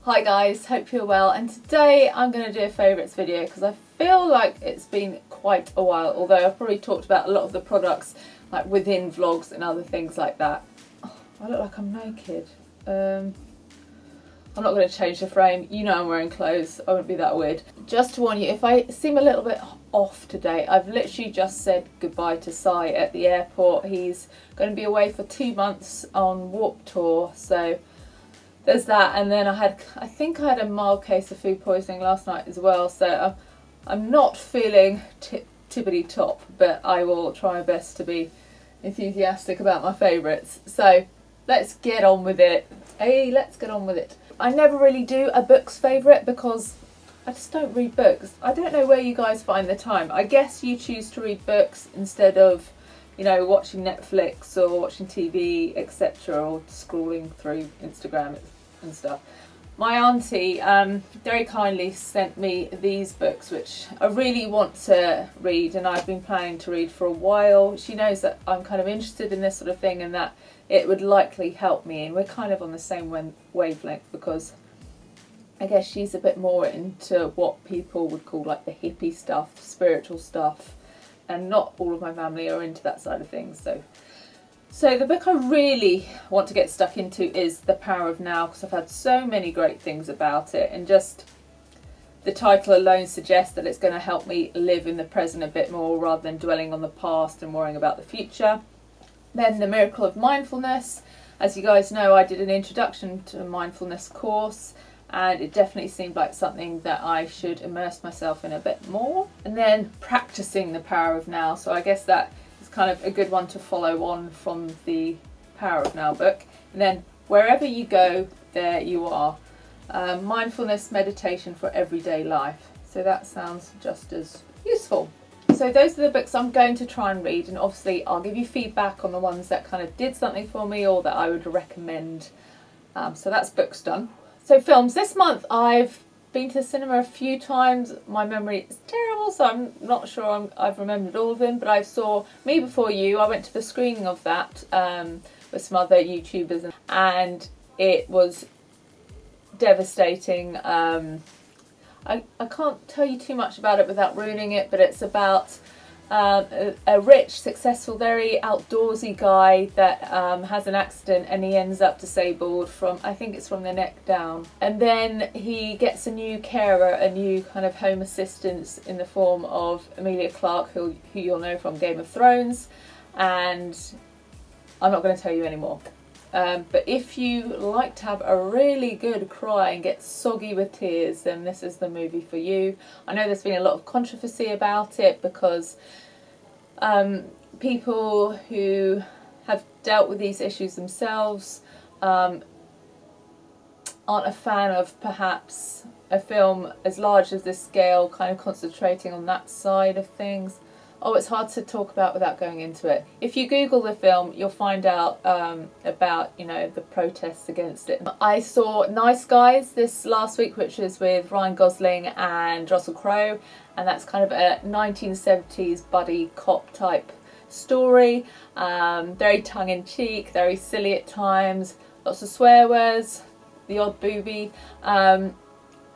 Hi guys, hope you're well, and today I'm going to do a favourites video because I feel like it's been quite a while, although I've probably talked about a lot of the products like within vlogs and other things like that. Oh, I look like I'm naked. I'm not going to change the frame, you know I'm wearing clothes, I won't be that weird. Just to warn you, if I seem a little bit off today, I've literally just said goodbye to Si at the airport. He's going to be away for 2 months on Warped Tour, so there's that. And then I think I had a mild case of food poisoning last night as well, so I'm not feeling tippity top, but I will try my best to be enthusiastic about my favourites. So let's get on with it. Hey, let's get on with it. I never really do a book's favourite because I just don't read books. I don't know where you guys find the time. I guess you choose to read books instead of, you know, watching Netflix or watching TV, etc., or scrolling through Instagram and stuff. My auntie very kindly sent me these books, which I really want to read, and I've been planning to read for a while. She knows that I'm kind of interested in this sort of thing and that it would likely help me, and we're kind of on the same wavelength because I guess she's a bit more into what people would call like the hippie stuff, spiritual stuff, and not all of my family are into that side of things. So the book I really want to get stuck into is The Power of Now, because I've had so many great things about it, and just the title alone suggests that it's going to help me live in the present a bit more rather than dwelling on the past and worrying about the future. Then The Miracle of Mindfulness. As you guys know, I did an introduction to a mindfulness course, and it definitely seemed like something that I should immerse myself in a bit more. And then Practicing the Power of Now. So I guess that is kind of a good one to follow on from the Power of Now book. And then Wherever You Go, There You Are. Mindfulness meditation for everyday life. So that sounds just as useful. So those are the books I'm going to try and read, and obviously I'll give you feedback on the ones that kind of did something for me or that I would recommend. So that's books done. So films. This month I've been to the cinema a few times. My memory is terrible, so I'm not sure I've remembered all of them, but I saw Me Before You. I went to the screening of that with some other YouTubers, and it was devastating. I can't tell you too much about it without ruining it, but it's about a rich, successful, very outdoorsy guy that has an accident and he ends up disabled from, I think it's from the neck down. And then he gets a new carer, a new kind of home assistant in the form of Emilia Clarke, who you'll know from Game of Thrones. And I'm not going to tell you anymore. But if you like to have a really good cry and get soggy with tears, then this is the movie for you. I know there's been a lot of controversy about it because people who have dealt with these issues themselves aren't a fan of perhaps a film as large as this scale kind of concentrating on that side of things. Oh, it's hard to talk about without going into it. If you Google the film, you'll find out about, you know, the protests against it. I saw Nice Guys this last week, which is with Ryan Gosling and Russell Crowe, and that's kind of a 1970s buddy cop type story. Very tongue-in-cheek, very silly at times, lots of swear words, the odd booby.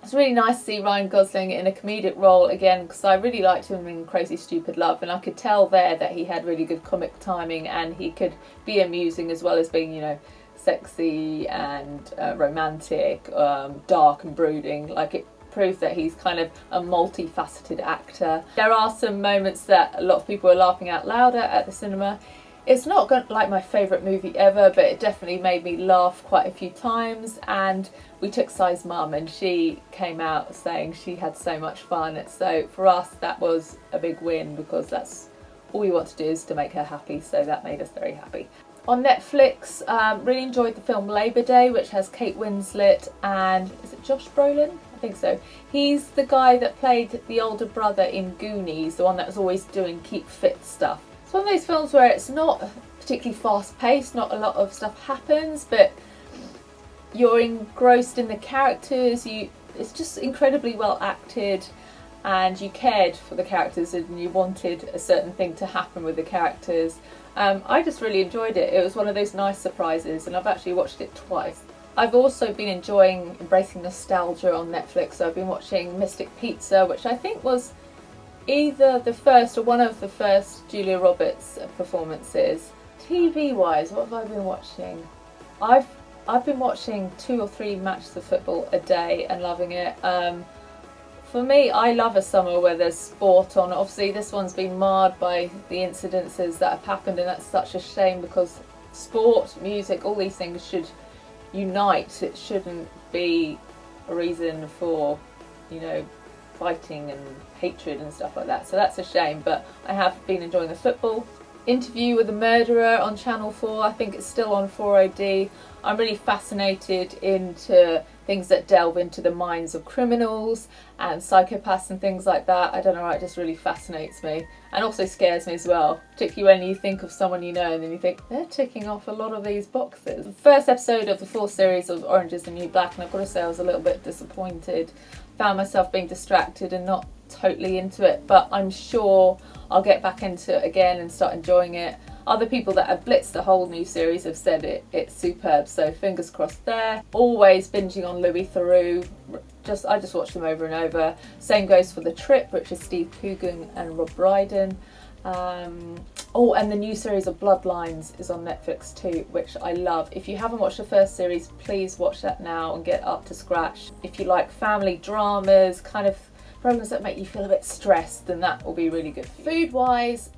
It's really nice to see Ryan Gosling in a comedic role again, because I really liked him in Crazy Stupid Love, and I could tell there that he had really good comic timing and he could be amusing as well as being, you know, sexy and romantic, dark and brooding. Like, it proved that he's kind of a multifaceted actor. There are some moments that a lot of people are laughing out loud at the cinema. It's not like my favourite movie ever, but it definitely made me laugh quite a few times. And we took Si's mum, and she came out saying she had so much fun. So for us, that was a big win, because that's all we want to do is to make her happy. So that made us very happy. On Netflix, really enjoyed the film Labour Day, which has Kate Winslet and, is it Josh Brolin? I think so. He's the guy that played the older brother in Goonies, the one that was always doing keep fit stuff. It's one of those films where it's not particularly fast paced, not a lot of stuff happens, but you're engrossed in the characters. It's just incredibly well acted, and you cared for the characters and you wanted a certain thing to happen with the characters. I just really enjoyed it. It was one of those nice surprises, and I've actually watched it twice. I've also been enjoying embracing nostalgia on Netflix. So I've been watching Mystic Pizza, which I think was either the first or one of the first Julia Roberts performances. TV wise, what have I been watching? I've been watching 2 or 3 matches of football a day and loving it. For me, I love a summer where there's sport on. Obviously this one's been marred by the incidences that have happened, and that's such a shame, because sport, music, all these things should unite. It shouldn't be a reason for, you know, fighting and hatred and stuff like that. So that's a shame, but I have been enjoying the football. Interview with a Murderer on Channel 4, I think it's still on 4OD. I'm really fascinated into things that delve into the minds of criminals and psychopaths and things like that. I don't know, it just really fascinates me, and also scares me as well, particularly when you think of someone you know and then you think they're ticking off a lot of these boxes. The first episode of the 4th series of Orange is the New Black, and I've got to say I was a little bit disappointed. Found myself being distracted and not totally into it, but I'm sure I'll get back into it again and start enjoying it. Other people that have blitzed the whole new series have said it's superb, so fingers crossed there. Always binging on Louis Theroux. I just watch them over and over. Same goes for The Trip, which is Steve Coogan and Rob Brydon. Oh, and the new series of Bloodlines is on Netflix too, which I love. If you haven't watched the first series, please watch that now and get up to scratch. If you like family dramas, kind of programs that make you feel a bit stressed, then that will be really good for you. Food wise,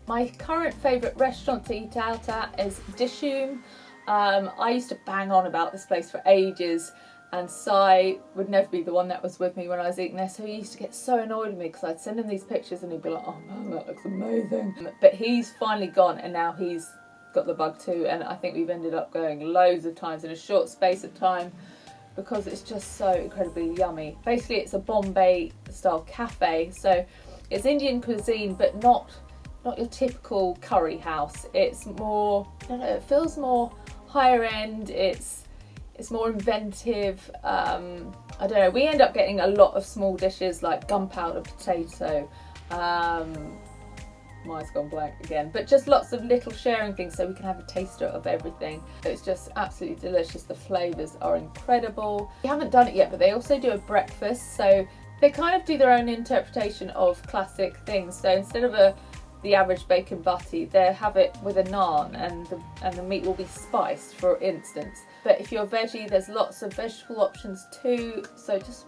my current favourite restaurant to eat out at is Dishoom. I used to bang on about this place for ages, and Si would never be the one that was with me when I was eating there, so he used to get so annoyed with me because I'd send him these pictures and he'd be like, oh man, that looks amazing. But he's finally gone, and now he's got the bug too, and I think we've ended up going loads of times in a short space of time because it's just so incredibly yummy. Basically it's a Bombay style cafe, so it's Indian cuisine but not your typical curry house. It's more, I don't know, it feels more higher end, it's more inventive. I don't know, we end up getting a lot of small dishes like gunpowder potato, mine's gone blank again, but just lots of little sharing things so we can have a taster of everything. It's just absolutely delicious. The flavours are incredible. We haven't done it yet, but they also do a breakfast, so they kind of do their own interpretation of classic things. So instead of the average bacon butty, they have it with a naan, and the meat will be spiced, for instance. But if you're a veggie, there's lots of vegetable options too, so just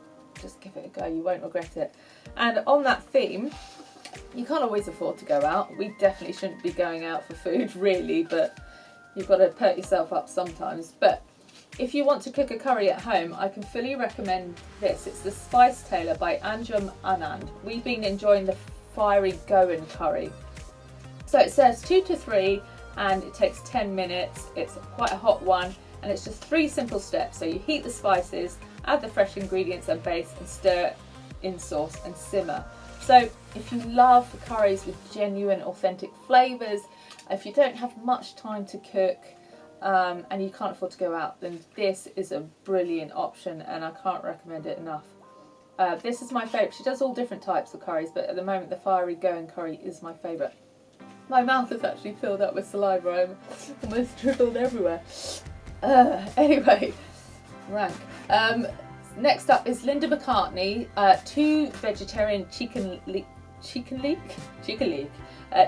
give it a go, you won't regret it. And on that theme, you can't always afford to go out. We definitely shouldn't be going out for food really, but you've got to perk yourself up sometimes. But if you want to cook a curry at home, I can fully recommend this. It's the Spice Tailor by Anjum Anand. We've been enjoying the fiery Goan curry. So it says 2 to 3 and it takes 10 minutes. It's quite a hot one, and it's just 3 simple steps. So you heat the spices, add the fresh ingredients and base, and stir in sauce and simmer. So if you love curries with genuine authentic flavours, if you don't have much time to cook and you can't afford to go out, then this is a brilliant option and I can't recommend it enough. This is my favourite. She does all different types of curries, but at the moment the fiery Goan curry is my favourite. My mouth is actually filled up with saliva. I'm almost dribbled everywhere. Anyway, rank. Next up is Linda McCartney, 2 vegetarian chicken leek,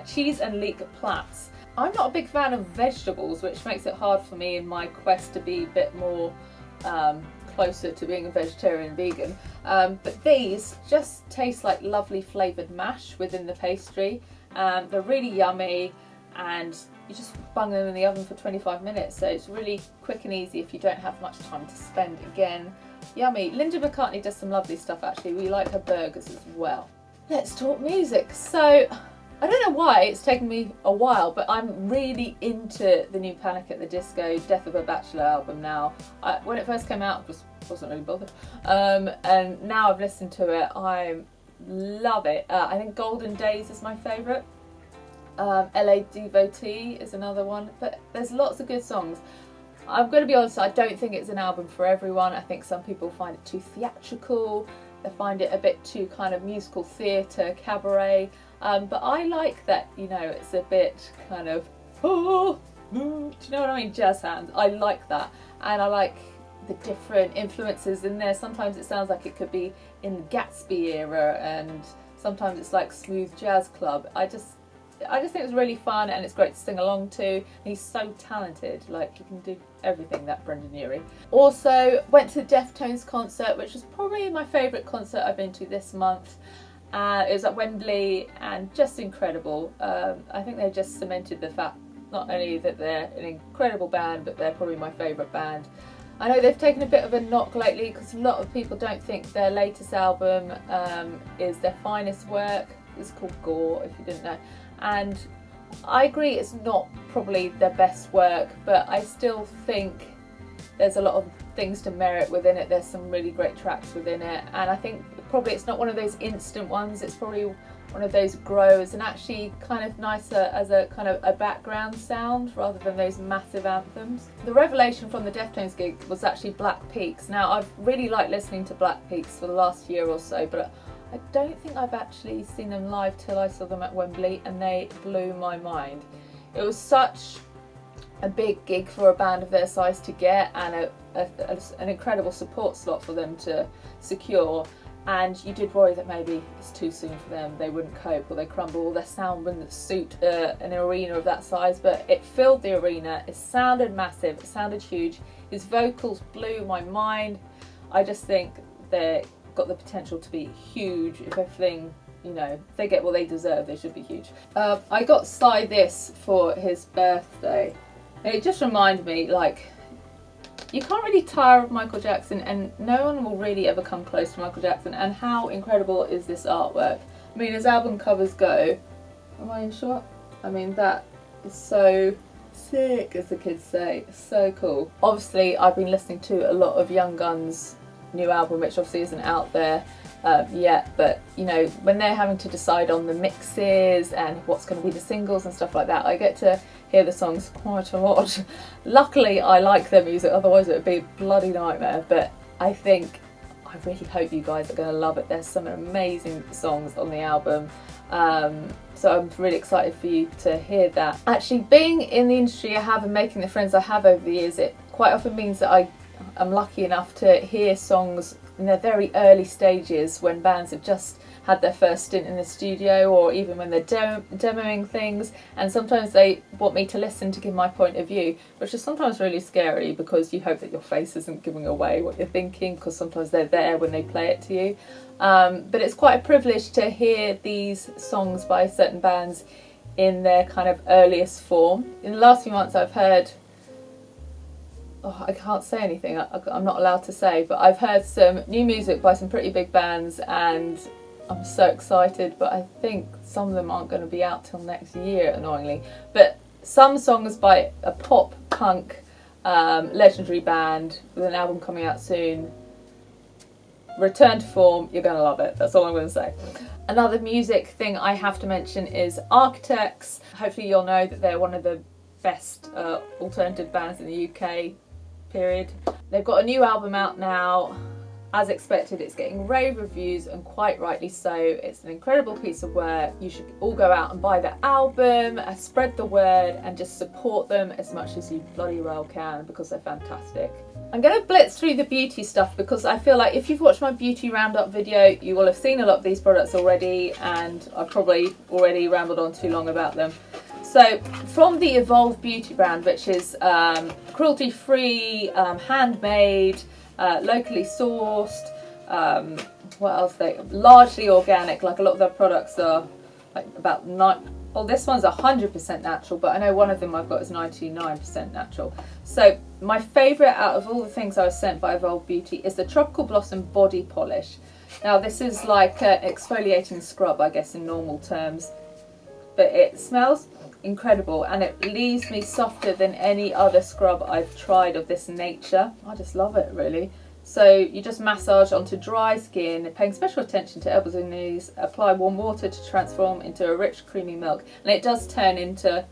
cheese and leek plats. I'm not a big fan of vegetables, which makes it hard for me in my quest to be a bit more closer to being a vegetarian vegan. But these just taste like lovely flavoured mash within the pastry. They're really yummy, and you just bung them in the oven for 25 minutes, so it's really quick and easy if you don't have much time to spend. Again, yummy. Linda McCartney does some lovely stuff actually. We like her burgers as well. Let's talk music. So I don't know why it's taken me a while, but I'm really into the new Panic at the Disco Death of a Bachelor album now. When it first came out, I just wasn't really bothered, and now I've listened to it, I love it. I think Golden Days is my favourite. LA Devotee is another one, but there's lots of good songs. I'm going to be honest, I don't think it's an album for everyone. I think some people find it too theatrical, they find it a bit too kind of musical theatre, cabaret, but I like that, you know, it's a bit kind of, oh, do you know what I mean, jazz hands. I like that, and I like the different influences in there. Sometimes it sounds like it could be in the Gatsby era, and sometimes it's like smooth jazz club. I just think it's really fun, and it's great to sing along to. And he's so talented, like he can do everything, that Brendan Urie. Also went to the Deftones concert, which was probably my favourite concert I've been to this month. It was at Wembley, and just incredible. I think they've just cemented the fact not only that they're an incredible band, but they're probably my favourite band. I know they've taken a bit of a knock lately because a lot of people don't think their latest album is their finest work. It's called Gore, if you didn't know. And I agree, it's not probably their best work, but I still think there's a lot of things to merit within it. There's some really great tracks within it, and I think probably it's not one of those instant ones. It's probably one of those grows, and actually kind of nicer as a kind of a background sound rather than those massive anthems. The revelation from the Deftones gig was actually Black Peaks. Now, I've really liked listening to Black Peaks for the last year or so, but I don't think I've actually seen them live till I saw them at Wembley, and they blew my mind. It was such a big gig for a band of their size to get, and an incredible support slot for them to secure. And you did worry that maybe it's too soon for them, they wouldn't cope or they crumble, or their sound wouldn't suit an arena of that size, but it filled the arena. It sounded massive, it sounded huge. His vocals blew my mind. I just think they've got the potential to be huge if everything, you know, if they get what they deserve, they should be huge. I got Cy this for his birthday. It just reminded me, like, you can't really tire of Michael Jackson, and no one will really ever come close to Michael Jackson. And how incredible is this artwork? I mean, as album covers go, am I in shot? I mean, that is so sick, as the kids say. So cool. Obviously, I've been listening to a lot of Young Gun's new album, which obviously isn't out there yet, but you know, when they're having to decide on the mixes and what's going to be the singles and stuff like that, I get to hear the songs quite a lot. Luckily, I like their music, otherwise it would be a bloody nightmare, but I really hope you guys are going to love it. There's some amazing songs on the album, so I'm really excited for you to hear that. Actually, being in the industry I have and making the friends I have over the years, it quite often means that I'm lucky enough to hear songs in their very early stages when bands have just had their first stint in the studio, or even when they're demoing things, and sometimes they want me to listen to give my point of view, which is sometimes really scary because you hope that your face isn't giving away what you're thinking, because sometimes they're there when they play it to you. But it's quite a privilege to hear these songs by certain bands in their kind of earliest form. In the last few months I've heard, I can't say anything, I'm not allowed to say, but I've heard some new music by some pretty big bands, and I'm so excited, but I think some of them aren't going to be out till next year, annoyingly. But some songs by a pop punk legendary band with an album coming out soon, return to form, you're going to love it, that's all I'm going to say. Another music thing I have to mention is Architects. Hopefully you'll know that they're one of the best alternative bands in the UK, period. They've got a new album out now. As expected, it's getting rave reviews, and quite rightly so. It's an incredible piece of work. You should all go out and buy the album, spread the word, and just support them as much as you bloody well can, because they're fantastic. I'm going to blitz through the beauty stuff because I feel like if you've watched my beauty roundup video, you will have seen a lot of these products already, and I've probably already rambled on too long about them. So from the Evolve Beauty brand, which is cruelty-free, handmade, locally sourced, what else largely organic. Like a lot of their products are like about this one's 100% natural, but I know one of them I've got is 99% natural. So my favourite out of all the things I was sent by Evolve Beauty is the Tropical Blossom Body Polish. Now this is like an exfoliating scrub, I guess in normal terms, but it smells incredible, and it leaves me softer than any other scrub I've tried of this nature. I just love it, really. So you just massage onto dry skin, paying special attention to elbows and knees. Apply warm water to transform into a rich creamy milk, and it does turn into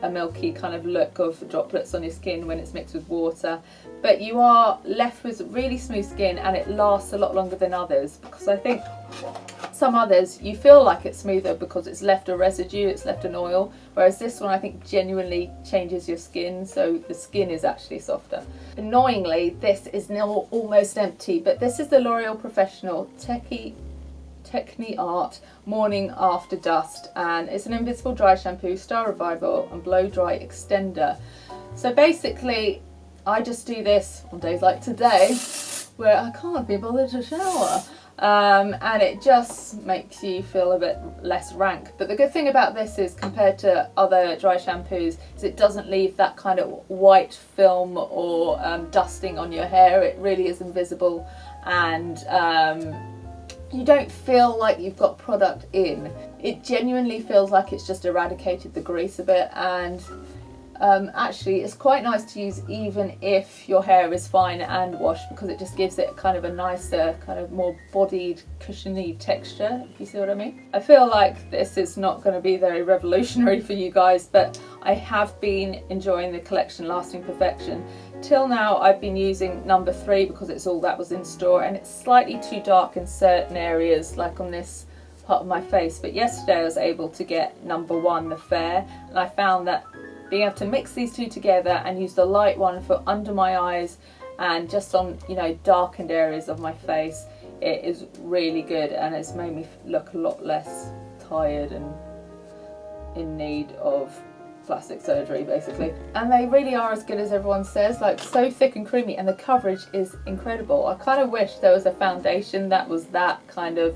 a milky kind of look of droplets on your skin when it's mixed with water, but you are left with really smooth skin, and it lasts a lot longer than others, because I think some others you feel like it's smoother because it's left a residue, it's left an oil, whereas this one I think genuinely changes your skin, so the skin is actually softer. Annoyingly, this is now almost empty, but this is the L'Oreal Professional Techni Art Morning After Dust, and it's an invisible dry shampoo, Stylebible and blow dry extender. So basically I just do this on days like today where I can't be bothered to shower, and it just makes you feel a bit less rank. But the good thing about this is, compared to other dry shampoos, is it doesn't leave that kind of white film or dusting on your hair. It really is invisible, and you don't feel like you've got product in. It genuinely feels like it's just eradicated the grease a bit, and actually it's quite nice to use even if your hair is fine and washed, because it just gives it kind of a nicer, kind of more bodied, cushiony texture, if you see what I mean. I feel like this is not going to be very revolutionary for you guys, but I have been enjoying the collection Lasting Perfection. Till now I've been using number 3 because it's all that was in store, and it's slightly too dark in certain areas, like on this part of my face, but yesterday I was able to get number 1, the Fair, and I found that being able to mix these two together and use the light one for under my eyes and just on, you know, darkened areas of my face, it is really good, and it's made me look a lot less tired and in need of plastic surgery basically. And they really are as good as everyone says, like so thick and creamy, and the coverage is incredible. I kind of wish there was a foundation that was that kind of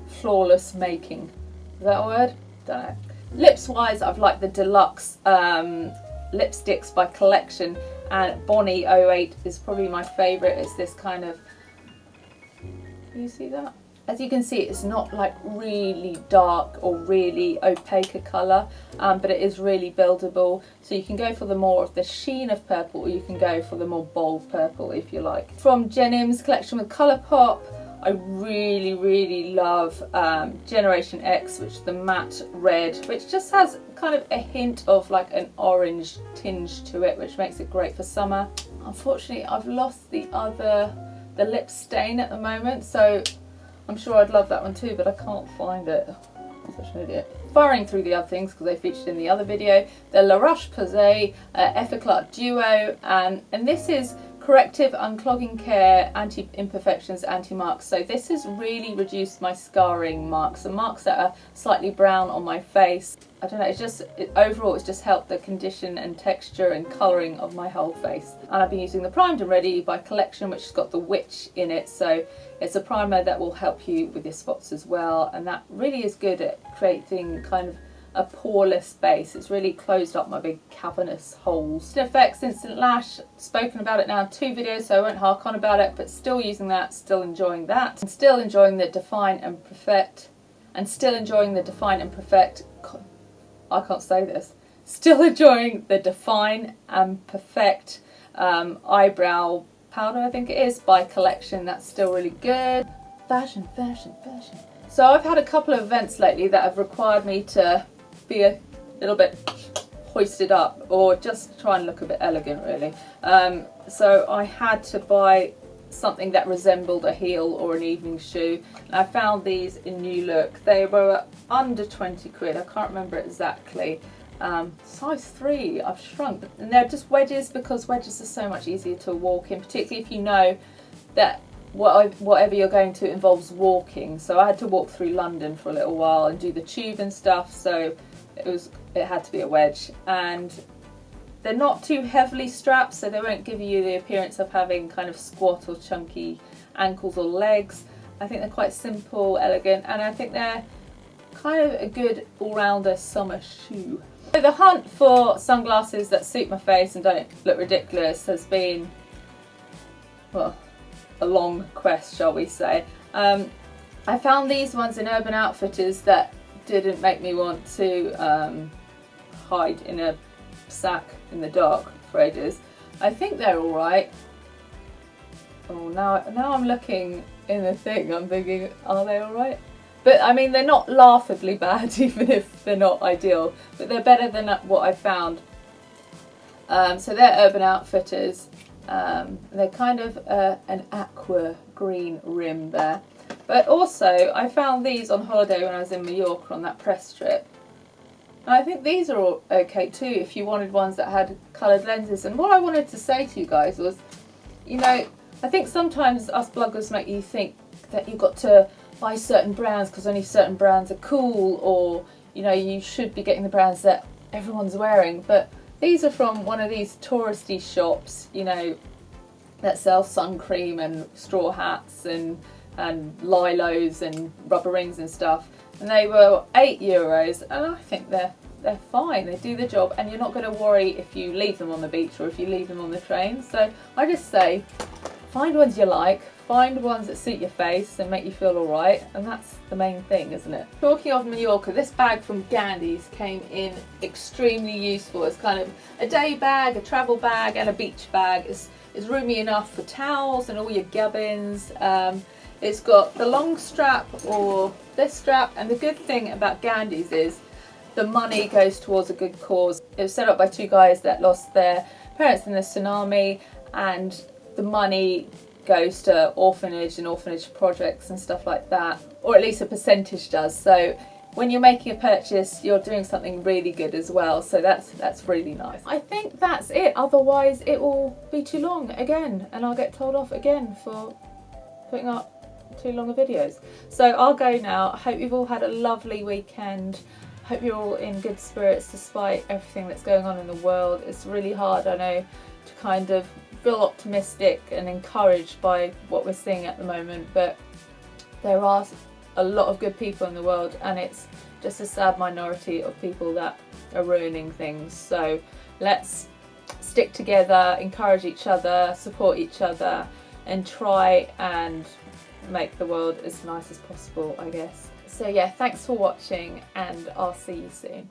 flawless making. Is that a word? Don't know. Lips wise, I've liked the deluxe lipsticks by Collection, and Bonnie 08 is probably my favourite. It's this kind of, can you see that? As you can see, it's not like really dark or really opaque a colour, but it is really buildable. So you can go for the more of the sheen of purple, or you can go for the more bold purple if you like. From Jenim's collection with Colourpop, I really love Generation X, which is the matte red, which just has kind of a hint of like an orange tinge to it, which makes it great for summer. Unfortunately, I've lost the lip stain at the moment, so I'm sure I'd love that one too, but I can't find it. I'm such an idiot. Firing through the other things because they featured in the other video, the La Roche-Posay Effaclar Duo, and this is Corrective Unclogging Care Anti-Imperfections Anti-Marks. So this has really reduced my scarring marks, the marks that are slightly brown on my face. I don't know, overall it's just helped the condition and texture and colouring of my whole face. And I've been using the Primed and Ready by Collection, which has got the Witch in it, so it's a primer that will help you with your spots as well, and that really is good at creating kind of a poreless base. It's really closed up my big cavernous holes. Effects Instant Lash, spoken about it now in 2 videos, so I won't hark on about it, but still using that, still enjoying that, and still enjoying the Define and Perfect, I can't say this, still enjoying the Define and Perfect eyebrow powder, I think it is, by Collection. That's still really good. Fashion. So I've had a couple of events lately that have required me to be a little bit hoisted up, or just try and look a bit elegant really. So I had to buy something that resembled a heel or an evening shoe, and I found these in New Look. They were under 20 quid, I can't remember exactly. Size 3, I've shrunk, and they're just wedges, because wedges are so much easier to walk in, particularly if you know that whatever you're going to involves walking. So I had to walk through London for a little while and do the tube and stuff, so it had to be a wedge, and they're not too heavily strapped, so they won't give you the appearance of having kind of squat or chunky ankles or legs. I think they're quite simple, elegant, and I think they're kind of a good all-rounder summer shoe. So the hunt for sunglasses that suit my face and don't look ridiculous has been, well, a long quest, shall we say. I found these ones in Urban Outfitters that didn't make me want to hide in a sack in the dark for ages. I think they're alright. Oh, now I'm looking in the thing, I'm thinking, are they alright? But I mean, they're not laughably bad, even if they're not ideal, but they're better than what I found. So they're Urban Outfitters. They're kind of an aqua green rim there. But also, I found these on holiday when I was in Mallorca on that press trip. And I think these are all okay too if you wanted ones that had coloured lenses. And what I wanted to say to you guys was, you know, I think sometimes us bloggers make you think that you've got to buy certain brands because only certain brands are cool, or, you know, you should be getting the brands that everyone's wearing. But these are from one of these touristy shops, you know, that sell sun cream and straw hats and lilos and rubber rings and stuff, and they were €8, and I think they're fine. They do the job, and you're not going to worry if you leave them on the beach or if you leave them on the train. So I just say, find ones you like, find ones that suit your face and make you feel alright, and that's the main thing, isn't it? Talking of Mallorca, this bag from Gandy's came in extremely useful. It's kind of a day bag, a travel bag and a beach bag. It's roomy enough for towels and all your gubbins. It's got the long strap or this strap, and the good thing about Gandy's is the money goes towards a good cause. It was set up by two guys that lost their parents in the tsunami, and the money goes to orphanage and orphanage projects and stuff like that, or at least a percentage does. So when you're making a purchase, you're doing something really good as well, so that's really nice. I think that's it, otherwise it will be too long again and I'll get told off again for putting up too long of videos. So I'll go now. I hope you've all had a lovely weekend. Hope you're all in good spirits despite everything that's going on in the world. It's really hard, I know, to kind of feel optimistic and encouraged by what we're seeing at the moment, but there are a lot of good people in the world, and it's just a sad minority of people that are ruining things. So let's stick together, encourage each other, support each other, and try and make the world as nice as possible, I guess. So yeah, thanks for watching, and I'll see you soon.